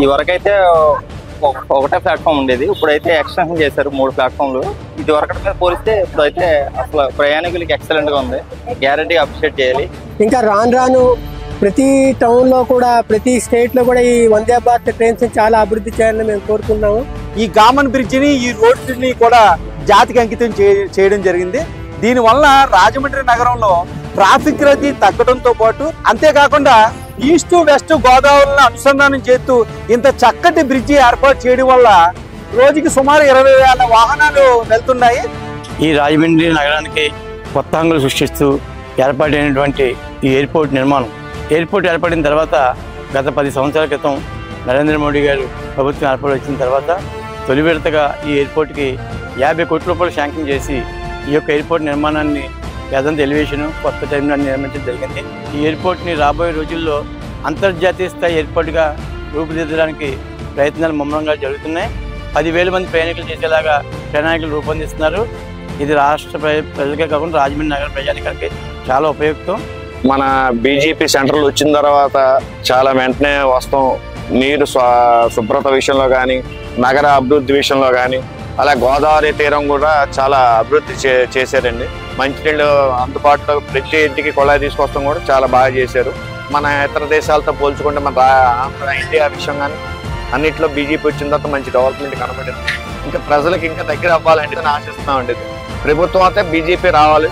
ఈ వరకైతే ఒకటే ప్లాట్ఫామ్ ఉండేది, ఇప్పుడైతే ఎక్స్టెన్షన్ చేశారు 3 ప్లాట్ఫామ్లు. ఇది వరకటి మీద పోలిస్తే ఇప్పుడైతే అసలు ప్రయాణికులకి ఎక్సలెంట్ గా ఉంది, గ్యారంటీ అప్రిషియేట్ చేయాలి. ఇంకా రాను ప్రతి టౌన్ లో కూడా ప్రతి స్టేట్ లో కూడా ఈ వందే భారత్ ట్రైన్స్ చాలా అభివృద్ధి చేయాలని మేము కోరుకున్నాము. ఈ గామన్ బ్రిడ్జిని ఈ రోడ్ని కూడా జాతికి అంకితం చేయడం జరిగింది. దీనివల్ల రాజమండ్రి నగరంలో ట్రాఫిక్ రద్దీ తగ్గడంతో పాటు అంతేకాకుండా ఈస్ట్ వెస్ట్ గోదావరిని అనుసంధానం చేస్తూ ఇంత చక్కటి బ్రిడ్జి ఏర్పాటు చేయడం వల్ల రోజుకి సుమారు 20,000 వాహనాలు వెళ్తున్నాయి. ఈ రాజమండ్రి నగరానికి కొత్త హంగులు సృష్టిస్తూ ఏర్పాటైనటువంటి ఈ ఎయిర్పోర్ట్ ఏర్పడిన తర్వాత గత 10 సంవత్సరాల క్రితం నరేంద్ర మోడీ గారు ప్రభుత్వం ఏర్పాటు వచ్చిన తర్వాత తొలి విడతగా ఈ ఎయిర్పోర్ట్కి 50 కోట్ల రూపాయలు శాంక్షన్ చేసి ఈ యొక్క ఎయిర్పోర్ట్ నిర్మాణాన్ని అదంతా ఎలివేషన్ కొత్త టెర్మినల్ నిర్మించడం జరిగింది. ఈ ఎయిర్పోర్ట్ని రాబోయే రోజుల్లో అంతర్జాతీయ స్థాయి ఎయిర్పోర్ట్గా రూపుదిద్దడానికి ప్రయత్నాలు ముమ్మరంగా జరుగుతున్నాయి. 10,000 మంది ప్రయాణికులు చేసేలాగా ప్రణాళికలు రూపొందిస్తున్నారు. ఇది రాష్ట్ర ప్రజలకే కాకుండా రాజమండ్రి నగర ప్రజానికానికి చాలా ఉపయుక్తం. మన బీజేపీ సెంటర్లు వచ్చిన తర్వాత చాలా వెంటనే వస్తాం. నీరు శుభ్రత విషయంలో కానీ, నగర అభివృద్ధి విషయంలో కానీ, అలా గోదావరి తీరం కూడా చాలా అభివృద్ధి చేశారండి. మంచినీళ్ళు అందుబాటులో ప్రతి ఇంటికి కుళాయి తీసుకొస్తాం కూడా చాలా బాగా చేశారు. మన ఇతర దేశాలతో పోల్చుకుంటే మన ఇండియా విషయం కానీ అన్నింటిలో బీజేపీ వచ్చిన తర్వాత మంచి డెవలప్మెంట్ కనబడింది. ఇంకా ప్రజలకు ఇంకా దగ్గర అవ్వాలంటే ఆశిస్తున్నామండి. ప్రభుత్వం అయితే బీజేపీ రావాలి.